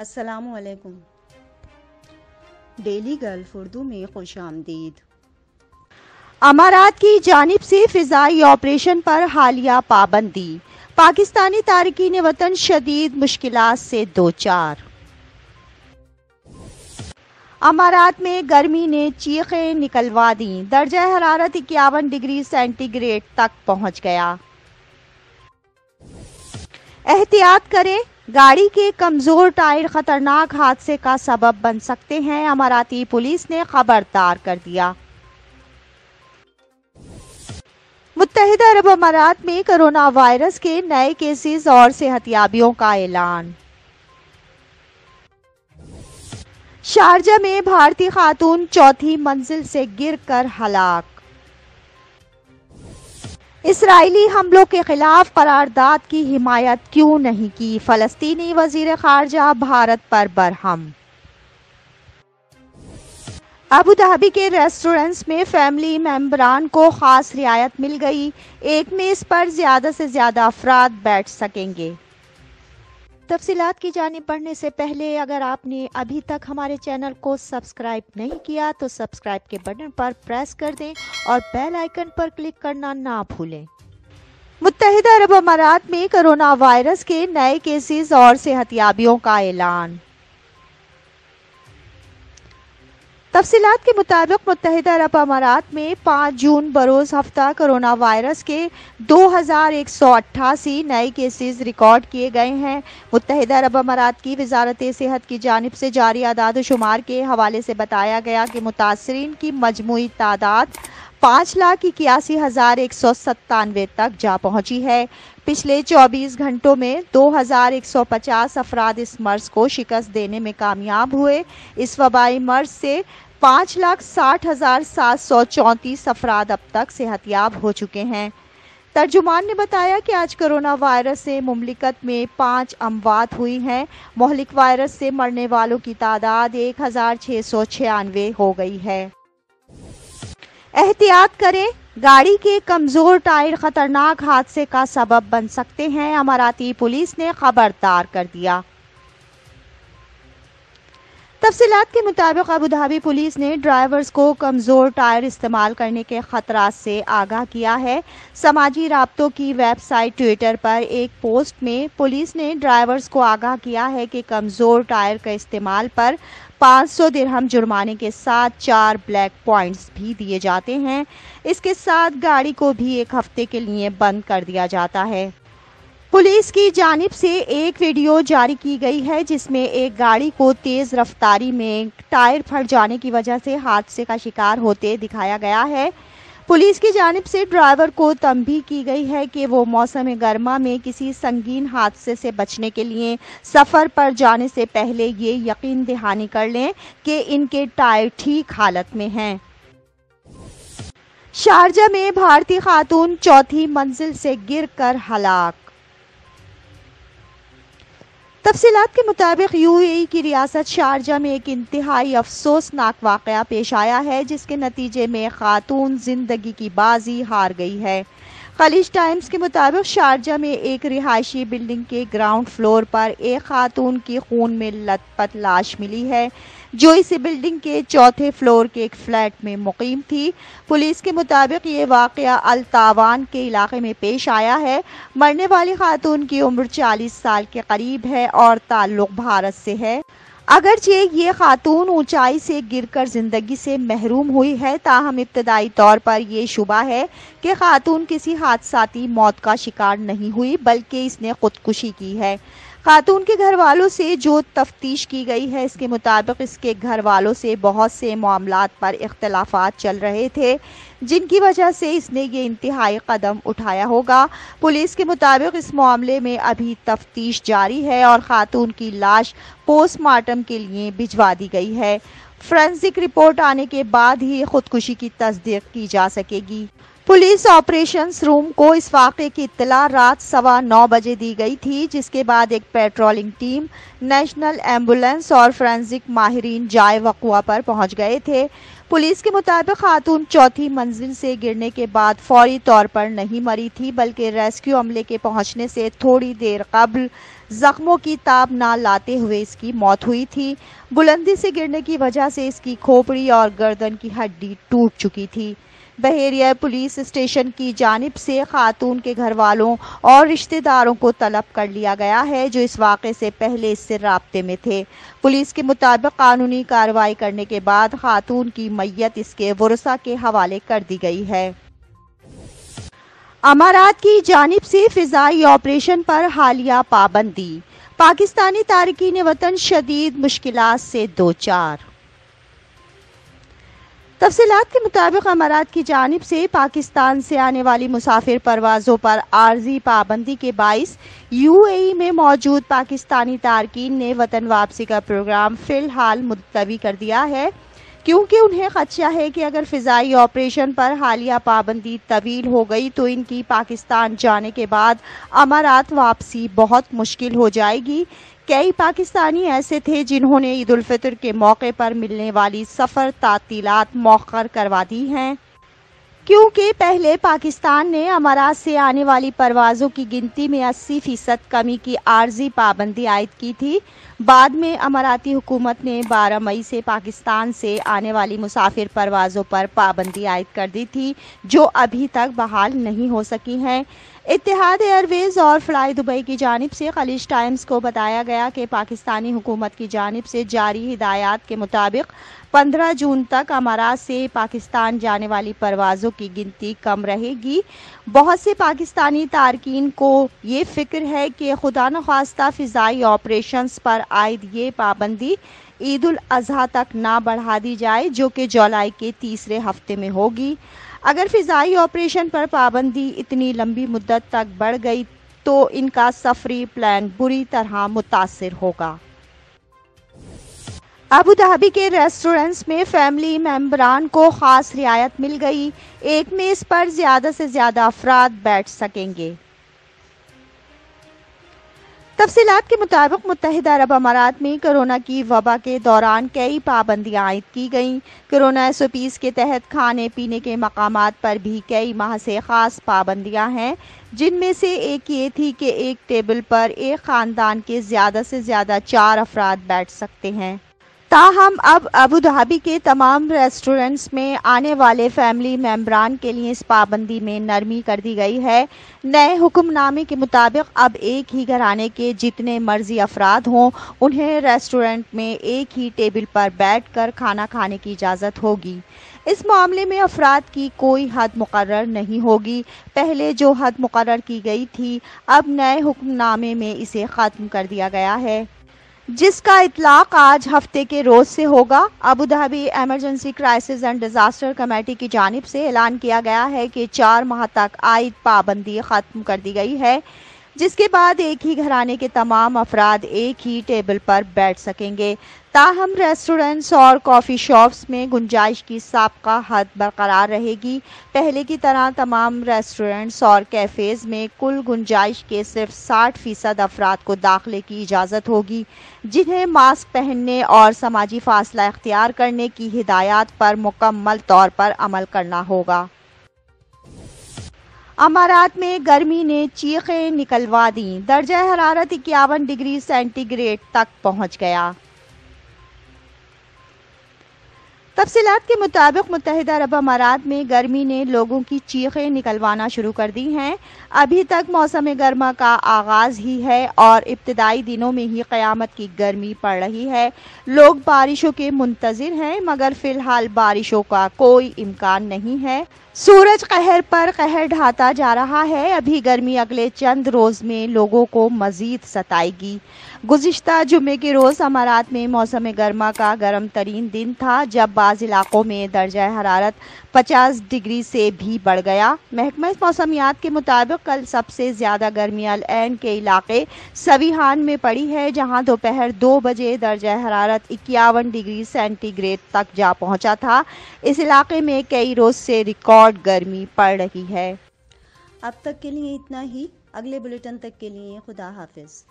السلام علیکم۔ Daily golf Urdu میں خوش آمدید۔ امارات کی جانب سے فضائی آپریشن پر حالیہ پابندی، پاکستانی تارکین وطن شدید مشکلات سے دوچار۔ امارات میں گرمی نے چیخیں نکلوا دیں، درجہ حرارت 51 ڈگری سینٹی گریڈ تک پہنچ گیا۔ احتیاط کریں، گاڑی کے کمزور ٹائر خطرناک حادثے کا سبب بن سکتے ہیں، اماراتی پولیس نے خبردار کر دیا۔ متحدہ عرب امارات میں کرونا وائرس کے نئے کیسز اور صحتیابیوں کا اعلان۔ شارجہ میں بھارتی خاتون چوتھی منزل سے گر کر ہلاک۔ اسرائیلی حملوں کے خلاف قرارداد کی حمایت کیوں نہیں کی، فلسطینی وزیر خارجہ بھارت پر برہم۔ ابوظہبی کے ریسٹورنٹس میں فیملی ممبران کو خاص رعایت مل گئی، ایک میز پر زیادہ سے زیادہ افراد بیٹھ سکیں گے۔ تفصیلات کی جانب بڑھنے سے پہلے اگر آپ نے ابھی تک ہمارے چینل کو سبسکرائب نہیں کیا تو سبسکرائب کے بٹن پر پریس کر دیں اور بیل آئیکن پر کلک کرنا نہ بھولیں۔ متحدہ عرب امارات میں کرونا وائرس کے نئے کیسز اور صحتیابیوں کا اعلان۔ تفصیلات کے مطابق متحدہ عرب امارات میں 5 جون بروز ہفتہ کرونا وائرس کے 2188 نئے کیسز ریکارڈ کیے گئے ہیں۔ متحدہ عرب امارات کی وزارت صحت کی جانب سے جاری اعداد و شمار کے حوالے سے بتایا گیا کہ متاثرین کی مجموعی تعداد 5,81,197 تک جا پہنچی ہے۔ پچھلے 24 گھنٹوں میں 2,150 افراد اس مرض کو شکست دینے میں کامیاب ہوئے۔ اس وبائی مرض سے 5,60,734 افراد اب تک صحت یاب ہو چکے ہیں۔ ترجمان نے بتایا کہ آج کرونا وائرس سے مملکت میں 5 اموات ہوئی ہیں۔ مہلک وائرس سے مرنے والوں کی تعداد 1,696 ہو گئی ہے۔ احتیاط کریں، گاڑی کے کمزور ٹائر خطرناک حادثے کا سبب بن سکتے ہیں، اماراتی پولیس نے خبردار کر دیا۔ تفصیلات کے مطابق ابوظہبی پولیس نے ڈرائیورز کو کمزور ٹائر استعمال کرنے کے خطرات سے آگاہ کیا ہے۔ سماجی رابطوں کی ویب سائٹ ٹویٹر پر ایک پوسٹ میں پولیس نے ڈرائیورز کو آگاہ کیا ہے کہ کمزور ٹائر کا استعمال پر 500 درہم جرمانے کے ساتھ 4 بلیک پوائنٹس بھی دیے جاتے ہیں۔ اس کے ساتھ گاڑی کو بھی 1 ہفتے کے لیے بند کر دیا جاتا ہے۔ پولیس کی جانب سے ایک ویڈیو جاری کی گئی ہے جس میں ایک گاڑی کو تیز رفتاری میں ٹائر پھٹ جانے کی وجہ سے حادثے کا شکار ہوتے دکھایا گیا ہے۔ پولیس کی جانب سے ڈرائیور کو تنبیہ کی گئی ہے کہ وہ موسم گرما میں کسی سنگین حادثے سے بچنے کے لیے سفر پر جانے سے پہلے یہ یقین دہانی کر لیں کہ ان کے ٹائر ٹھیک حالت میں ہیں۔ شارجہ میں بھارتی خاتون چوتھی منزل سے گر کر ہلاک۔ تفصیلات کے مطابق یو اے ای کی ریاست شارجہ میں ایک انتہائی افسوسناک واقعہ پیش آیا ہے جس کے نتیجے میں خاتون زندگی کی بازی ہار گئی ہے۔ خلیج ٹائمز کے مطابق شارجہ میں ایک رہائشی بلڈنگ کے گراؤنڈ فلور پر ایک خاتون کی خون میں لت پت لاش ملی ہے جو اسی بلڈنگ کے 4تھے فلور کے ایک فلیٹ میں مقیم تھی۔ پولیس کے مطابق یہ واقعہ التاوان کے علاقے میں پیش آیا ہے۔ مرنے والی خاتون کی عمر 40 سال کے قریب ہے اور تعلق بھارت سے ہے۔ اگرچہ یہ خاتون اونچائی سے گر کر زندگی سے محروم ہوئی ہے، تاہم ابتدائی طور پر یہ شبہ ہے کہ خاتون کسی حادثاتی موت کا شکار نہیں ہوئی بلکہ اس نے خودکشی کی ہے۔ خاتون کے گھر والوں سے جو تفتیش کی گئی ہے اس کے مطابق اس کے گھر والوں سے بہت سے معاملات پر اختلافات چل رہے تھے جن کی وجہ سے اس نے یہ انتہائی قدم اٹھایا ہوگا۔ پولیس کے مطابق اس معاملے میں ابھی تفتیش جاری ہے اور خاتون کی لاش پوسٹ مارٹم کے لیے بھجوا دی گئی ہے۔ فورینسک رپورٹ آنے کے بعد ہی خودکشی کی تصدیق کی جا سکے گی۔ پولیس آپریشنز روم کو اس واقعے کی اطلاع رات 9:15 بجے دی گئی تھی، جس کے بعد ایک پیٹرولنگ ٹیم، نیشنل ایمبولینس اور فورینسک ماہرین جائے وقوع پر پہنچ گئے تھے۔ پولیس کے مطابق خاتون چوتھی منزل سے گرنے کے بعد فوری طور پر نہیں مری تھی بلکہ ریسکیو عملے کے پہنچنے سے تھوڑی دیر قبل زخموں کی تاب نہ لاتے ہوئے اس کی موت ہوئی تھی۔ بلندی سے گرنے کی وجہ سے اس کی کھوپڑی اور گردن کی ہڈی ٹوٹ چکی تھی۔ بحیرہ پولیس اسٹیشن کی جانب سے خاتون کے گھر والوں اور رشتہ داروں کو طلب کر لیا گیا ہے جو اس واقعے سے پہلے اس سے رابطے میں تھے۔ پولیس کے مطابق قانونی کارروائی کرنے کے بعد خاتون کی میت اس کے ورثاء کے حوالے کر دی گئی ہے۔ امارات کی جانب سے فضائی آپریشن پر حالیہ پابندی، پاکستانی تارکین وطن شدید مشکلات سے دوچار۔ تفصیلات کے مطابق امارات کی جانب سے پاکستان سے آنے والی مسافر پروازوں پر عارضی پابندی کے باعث UAE میں موجود پاکستانی تارکین نے وطن واپسی کا پروگرام فی الحال ملتوی کر دیا ہے، کیونکہ انہیں خدشہ ہے کہ اگر فضائی آپریشن پر حالیہ پابندی طویل ہو گئی تو ان کی پاکستان جانے کے بعد امارات واپسی بہت مشکل ہو جائے گی۔ کئی پاکستانی ایسے تھے جنہوں نے عید الفطر کے موقع پر ملنے والی سفر تعطیلات مؤخر کروا دی ہیں، کیونکہ پہلے پاکستان نے امارات سے آنے والی پروازوں کی گنتی میں 80% کمی کی عارضی پابندی عائد کی تھی۔ بعد میں اماراتی حکومت نے 12 مئی سے پاکستان سے آنے والی مسافر پروازوں پر پابندی عائد کر دی تھی، جو ابھی تک بحال نہیں ہو سکی ہیں۔ اتحاد ایئر ویز اور فلائی دبئی کی جانب سے خلیج ٹائمز کو بتایا گیا کہ پاکستانی حکومت کی جانب سے جاری ہدایات کے مطابق 15 جون تک امارات سے پاکستان جانے والی پروازوں کی گنتی کم رہے گی۔ بہت سے پاکستانی تارکین کو یہ فکر ہے کہ خدا نخواستہ فضائی آپریشنز پر عائد یہ پابندی عید الاضحیٰ تک نہ بڑھا دی جائے، جو کہ جولائی کے تیسرے ہفتے میں ہوگی۔ اگر فضائی آپریشن پر پابندی اتنی لمبی مدت تک بڑھ گئی تو ان کا سفری پلان بری طرح متاثر ہوگا۔ ابوظہبی کے ریسٹورنٹس میں فیملی ممبران کو خاص رعایت مل گئی، ایک میز پر زیادہ سے زیادہ افراد بیٹھ سکیں گے۔ تفصیلات کے مطابق متحدہ عرب امارات میں کورونا کی وبا کے دوران کئی پابندیاں عائد کی گئیں۔ کورونا SOPs کے تحت کھانے پینے کے مقامات پر بھی کئی ماہ سے خاص پابندیاں ہیں، جن میں سے ایک یہ تھی کہ ایک ٹیبل پر ایک خاندان کے زیادہ سے زیادہ 4 افراد بیٹھ سکتے ہیں۔ تاہم اب ابوظہبی کے تمام ریسٹورنٹس میں آنے والے فیملی ممبران کے لیے اس پابندی میں نرمی کر دی گئی ہے۔ نئے حکم نامے کے مطابق اب ایک ہی گھرانے کے جتنے مرضی افراد ہوں انہیں ریسٹورنٹ میں ایک ہی ٹیبل پر بیٹھ کر کھانا کھانے کی اجازت ہوگی۔ اس معاملے میں افراد کی کوئی حد مقرر نہیں ہوگی۔ پہلے جو حد مقرر کی گئی تھی، اب نئے حکم نامے میں اسے ختم کر دیا گیا ہے، جس کا اطلاق آج ہفتے کے روز سے ہوگا۔ Abu Dhabi emergency crisis and disaster committee کی جانب سے اعلان کیا گیا ہے کہ 4 ماہ تک عائد پابندی ختم کر دی گئی ہے، جس کے بعد ایک ہی گھرانے کے تمام افراد ایک ہی ٹیبل پر بیٹھ سکیں گے۔ تاہم ریسٹورنٹس اور کافی شاپس میں گنجائش کی سابقہ حد برقرار رہے گی۔ پہلے کی طرح تمام ریسٹورنٹس اور کیفیز میں کل گنجائش کے صرف 60% افراد کو داخلے کی اجازت ہوگی، جنہیں ماسک پہننے اور سماجی فاصلہ اختیار کرنے کی ہدایات پر مکمل طور پر عمل کرنا ہوگا۔ امارات میں گرمی نے چیخیں نکلوا دیں، درجہ حرارت 51 ڈگری سینٹی گریڈ تک پہنچ گیا۔ تفصیلات کے مطابق متحدہ عرب امارات میں گرمی نے لوگوں کی چیخیں نکلوانا شروع کر دی ہیں۔ ابھی تک موسم گرما کا آغاز ہی ہے اور ابتدائی دنوں میں ہی قیامت کی گرمی پڑ رہی ہے۔ لوگ بارشوں کے منتظر ہیں، مگر فی الحال بارشوں کا کوئی امکان نہیں ہے۔ سورج قہر پر قہر ڈھاتا جا رہا ہے۔ ابھی گرمی اگلے چند روز میں لوگوں کو مزید ستائے گی۔ گزشتہ جمعے کے روز امارات میں موسم گرما کا گرم ترین دن تھا، جب بعض علاقوں میں درجہ حرارت 50 ڈگری سے بھی بڑھ گیا۔ محکمہ موسمیات کے مطابق کل سب سے زیادہ گرمی العین کے علاقے سویہان میں پڑی ہے، جہاں دوپہر 2 بجے درجہ حرارت 51 ڈگری سینٹی گریڈ تک جا پہنچا تھا۔ اس علاقے میں کئی روز سے ریکارڈ گرمی پڑ رہی ہے۔ اب تک کے لیے اتنا ہی۔ اگلے بلیٹن تک کے لیے خدا حافظ۔